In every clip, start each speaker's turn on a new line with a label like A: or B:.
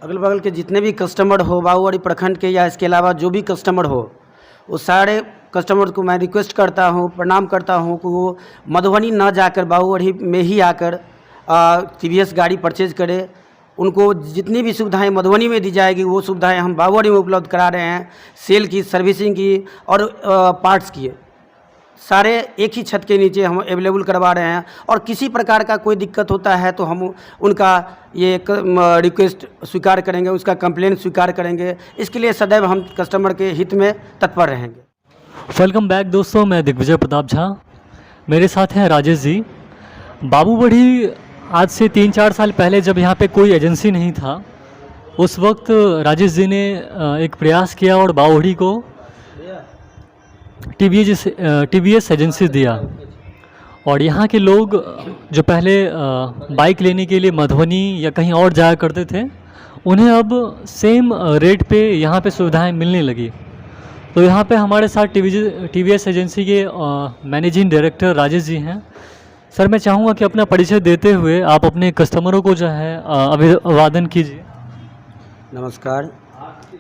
A: अगल बगल के जितने भी कस्टमर हो बाबूआड़ी प्रखंड के या इसके अलावा जो भी कस्टमर हो, वो सारे कस्टमर को मैं रिक्वेस्ट करता हूँ, प्रणाम करता हूँ कि वो मधुबनी ना जाकर बाबूआड़ी में ही आकर टीवीएस गाड़ी परचेज करे। उनको जितनी भी सुविधाएं मधुबनी में दी जाएगी वो सुविधाएं हम बाबूआड़ी में उपलब्ध करा रहे हैं। सेल की, सर्विसिंग की और पार्ट्स की सारे एक ही छत के नीचे हम अवेलेबल करवा रहे हैं। और किसी प्रकार का कोई दिक्कत होता है तो हम उनका ये रिक्वेस्ट स्वीकार करेंगे, उसका कंप्लेंट स्वीकार करेंगे। इसके लिए सदैव हम कस्टमर के हित में तत्पर रहेंगे।
B: वेलकम बैक दोस्तों, मैं दिग्विजय प्रताप झा, मेरे साथ हैं राजेश जी। बाबूआड़ी आज से 3-4 साल पहले जब यहाँ पे कोई एजेंसी नहीं था, उस वक्त राजेश जी ने एक प्रयास किया और बाबूआड़ी को टीवीएस एजेंसी दिया। और यहाँ के लोग जो पहले बाइक लेने के लिए मधुबनी या कहीं और जाया करते थे, उन्हें अब सेम रेट पे यहाँ पे सुविधाएं मिलने लगी। तो यहाँ पे हमारे साथ टीवीएस एजेंसी के मैनेजिंग डायरेक्टर राजेश जी हैं। सर, मैं चाहूँगा कि अपना परिचय देते हुए आप अपने कस्टमरों को जो है अभिवादन कीजिए।
A: नमस्कार,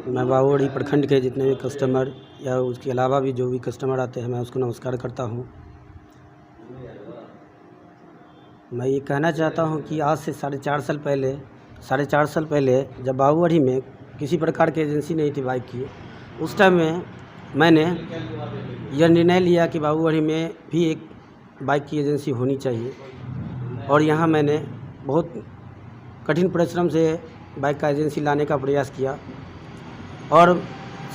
A: मैं बाबूआड़ी प्रखंड के जितने भी कस्टमर या उसके अलावा भी जो भी कस्टमर आते हैं, मैं उसको नमस्कार करता हूँ। मैं ये कहना चाहता हूँ कि आज से 4.5 साल पहले जब बाबूआड़ी में किसी प्रकार की एजेंसी नहीं थी बाइक की, उस टाइम में मैंने यह निर्णय लिया कि बाबूआड़ी में भी एक बाइक की एजेंसी होनी चाहिए। और यहाँ मैंने बहुत कठिन परिश्रम से बाइक का एजेंसी लाने का प्रयास किया और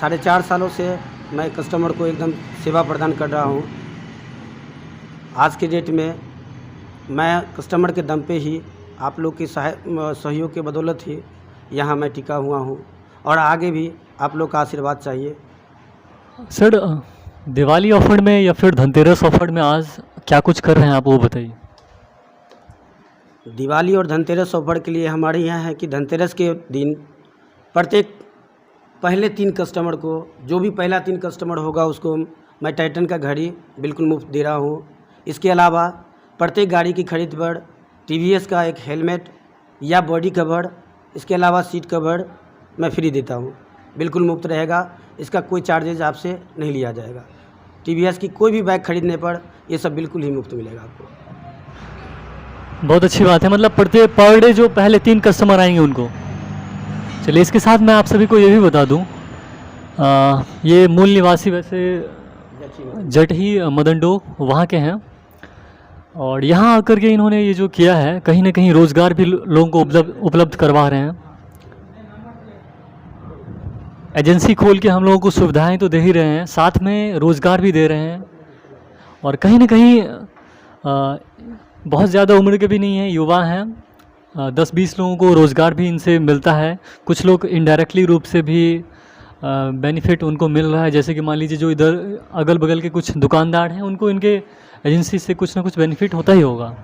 A: 4.5 सालों से मैं कस्टमर को एकदम सेवा प्रदान कर रहा हूँ। आज के डेट में मैं कस्टमर के दम पे ही, आप लोग के सहयोग के बदौलत ही यहाँ मैं टिका हुआ हूँ और आगे भी आप लोग का आशीर्वाद चाहिए।
B: सर, दिवाली ऑफर में या फिर धनतेरस ऑफर में आज क्या कुछ कर रहे हैं आप, वो बताइए।
A: दिवाली और धनतेरस ऑफर के लिए हमारे यहाँ है कि धनतेरस के दिन प्रत्येक पहले 3 कस्टमर को, जो भी पहला 3 कस्टमर होगा उसको मैं टाइटन का घड़ी बिल्कुल मुफ्त दे रहा हूँ। इसके अलावा प्रत्येक गाड़ी की खरीद पर टीवीएस का एक हेलमेट या बॉडी कवर, इसके अलावा सीट कवर मैं फ्री देता हूँ, बिल्कुल मुफ्त रहेगा। इसका कोई चार्जेज आपसे नहीं लिया जाएगा। टीवीएस की कोई भी बाइक खरीदने पर ये सब बिल्कुल ही मुफ्त मिलेगा आपको।
B: बहुत अच्छी बात है, मतलब पर डे जो पहले 3 कस्टमर आएंगे उनको। चलिए, इसके साथ मैं आप सभी को ये भी बता दूं, ये मूल निवासी वैसे जटही मदनडो वहाँ के हैं और यहाँ आकर के इन्होंने ये जो किया है, कहीं ना कहीं रोज़गार भी लोगों को उपलब्ध करवा रहे हैं। एजेंसी खोल के हम लोगों को सुविधाएं तो दे ही रहे हैं, साथ में रोज़गार भी दे रहे हैं। और कहीं ना कहीं बहुत ज़्यादा उम्र के भी नहीं हैं, युवा हैं, 10-20 लोगों को रोज़गार भी इनसे मिलता है। कुछ लोग इनडायरेक्टली रूप से भी बेनिफिट उनको मिल रहा है, जैसे कि मान लीजिए जो इधर अगल बगल के कुछ दुकानदार हैं, उनको इनके एजेंसी से कुछ ना कुछ बेनिफिट होता ही होगा।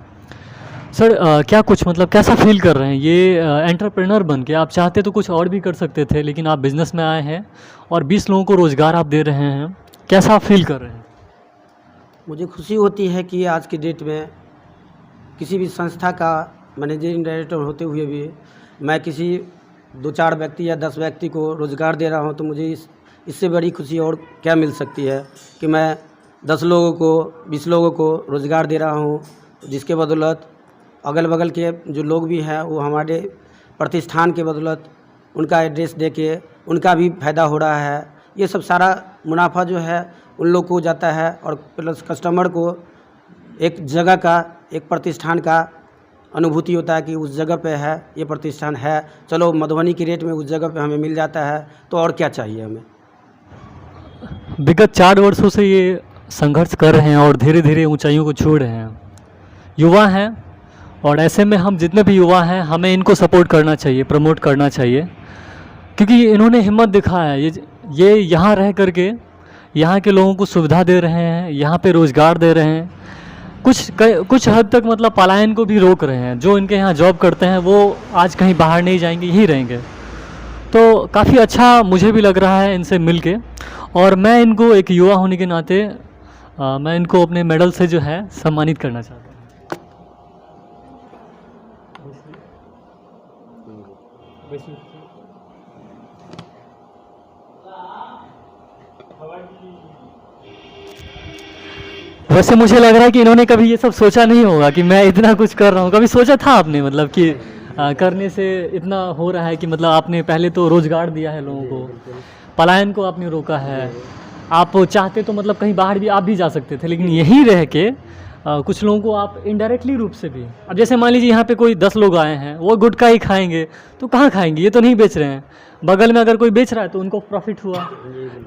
B: सर, क्या कुछ मतलब कैसा फील कर रहे हैं ये एंटरप्रेन्योर बन के? आप चाहते तो कुछ और भी कर सकते थे, लेकिन आप बिज़नेस में आए हैं और 20 लोगों को रोज़गार आप दे रहे हैं, कैसा फील कर रहे हैं?
A: मुझे खुशी होती है कि आज की डेट में किसी भी संस्था का मैनेजिंग डायरेक्टर होते हुए भी मैं किसी 2-4 व्यक्ति या 10 व्यक्ति को रोज़गार दे रहा हूं, तो मुझे इससे बड़ी खुशी और क्या मिल सकती है कि मैं 10 लोगों को, 20 लोगों को रोज़गार दे रहा हूं, जिसके बदौलत अगल बगल के जो लोग भी हैं वो हमारे प्रतिष्ठान के बदौलत उनका एड्रेस दे के उनका भी फ़ायदा हो रहा है। ये सब सारा मुनाफा जो है उन लोग को जाता है और प्लस कस्टमर को एक जगह का, एक प्रतिष्ठान का अनुभूति होता है कि उस जगह पे है, ये प्रतिष्ठान है, चलो मधुबनी के रेट में उस जगह पे हमें मिल जाता है, तो और क्या चाहिए हमें।
B: विगत 4 वर्षों से ये संघर्ष कर रहे हैं और धीरे धीरे ऊंचाइयों को छू रहे हैं। युवा हैं और ऐसे में हम जितने भी युवा हैं, हमें इनको सपोर्ट करना चाहिए, प्रमोट करना चाहिए, क्योंकि इन्होंने हिम्मत दिखाया है। ये यहाँ रह करके यहाँ के लोगों को सुविधा दे रहे हैं, यहाँ पे रोज़गार दे रहे हैं, कुछ हद तक मतलब पलायन को भी रोक रहे हैं। जो इनके यहाँ जॉब करते हैं वो आज कहीं बाहर नहीं जाएंगे, यहीं रहेंगे। तो काफ़ी अच्छा मुझे भी लग रहा है इनसे मिल के, और मैं इनको एक युवा होने के नाते मैं इनको अपने मेडल से जो है सम्मानित करना चाहता हूँ। वैसे मुझे लग रहा है कि इन्होंने कभी ये सब सोचा नहीं होगा कि मैं इतना कुछ कर रहा हूँ। कभी सोचा था आपने मतलब कि करने से इतना हो रहा है कि मतलब आपने पहले तो रोजगार दिया है लोगों को, पलायन को आपने रोका है। आप चाहते तो मतलब कहीं बाहर भी आप भी जा सकते थे, लेकिन यहीं रह के कुछ लोगों को आप इनडायरेक्टली रूप से भी, अब जैसे मान लीजिए यहाँ पे कोई 10 लोग आए हैं, वो गुटखा ही खाएंगे तो कहाँ खाएंगे, ये तो नहीं बेच रहे हैं। बगल में अगर कोई बेच रहा है तो उनको प्रॉफिट हुआ,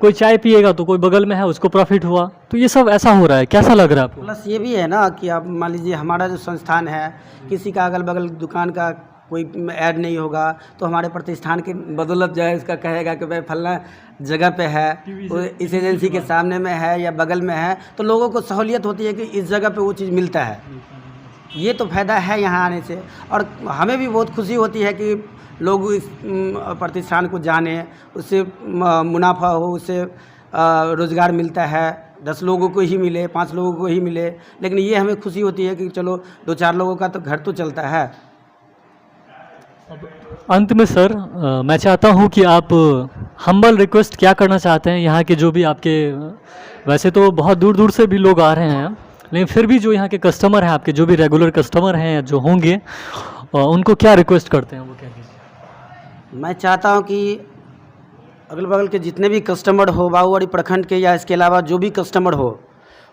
B: कोई चाय पिएगा तो कोई बगल में है उसको प्रॉफिट हुआ। तो ये सब ऐसा हो रहा है, कैसा लग रहा है आपको?
A: प्लस ये भी है ना कि आप मान लीजिए हमारा जो संस्थान है, किसी का अगल बगल दुकान का कोई ऐड नहीं होगा तो हमारे प्रतिष्ठान की बदौलत जो है इसका कहेगा कि भाई फलना जगह पे है, वो इस एजेंसी के सामने में है या बगल में है, तो लोगों को सहूलियत होती है कि इस जगह पे वो चीज़ मिलता है। ये तो फ़ायदा है यहाँ आने से, और हमें भी बहुत खुशी होती है कि लोग इस प्रतिष्ठान को जाने, उससे मुनाफा हो, उससे रोज़गार मिलता है। 10 लोगों को ही मिले, 5 लोगों को ही मिले, लेकिन ये हमें खुशी होती है कि चलो 2-4 लोगों का तो घर तो चलता है।
B: अंत में सर मैं चाहता हूँ कि आप हम्बल रिक्वेस्ट क्या करना चाहते हैं यहाँ के जो भी आपके, वैसे तो बहुत दूर दूर से भी लोग आ रहे हैं, लेकिन फिर भी जो यहाँ के कस्टमर हैं, आपके जो भी रेगुलर कस्टमर हैं जो होंगे, उनको क्या रिक्वेस्ट करते हैं वो कह दीजिए।
A: मैं चाहता हूँ कि अगल बगल के जितने भी कस्टमर हो, बाबूवाड़ी प्रखंड के या इसके अलावा जो भी कस्टमर हो,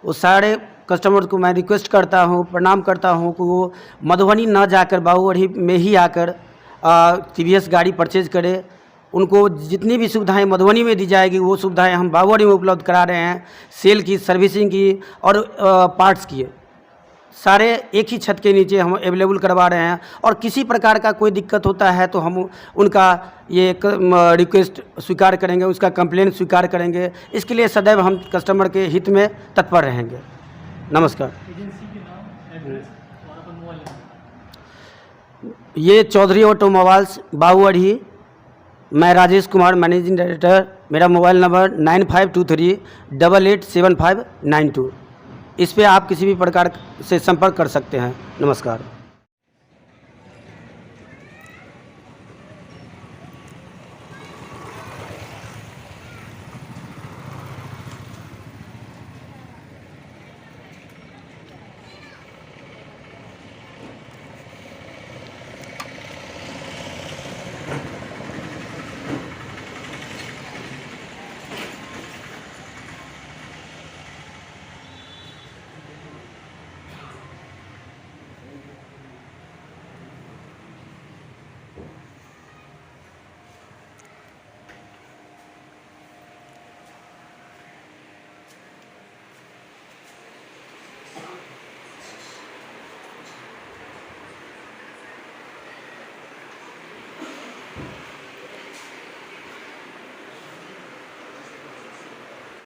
A: वो सारे कस्टमर को मैं रिक्वेस्ट करता हूँ, प्रणाम करता हूँ कि वो मधुबनी ना जाकर बाबूवाड़ी में ही आकर TVS गाड़ी परचेज करे। उनको जितनी भी सुविधाएं मधुबनी में दी जाएगी वो सुविधाएं हम बाबूवाड़ी में उपलब्ध करा रहे हैं। सेल की, सर्विसिंग की और पार्ट्स की सारे एक ही छत के नीचे हम अवेलेबल करवा रहे हैं। और किसी प्रकार का कोई दिक्कत होता है तो हम उनका ये रिक्वेस्ट स्वीकार करेंगे, उसका कंप्लेंट स्वीकार करेंगे। इसके लिए सदैव हम कस्टमर के हित में तत्पर रहेंगे। नमस्कार। ये चौधरी ऑटोमोबाइल्स बाबूवाड़ी, मैं राजेश कुमार, मैनेजिंग डायरेक्टर। मेरा मोबाइल नंबर 9523887592। इस पे आप किसी भी प्रकार से संपर्क कर सकते हैं। नमस्कार।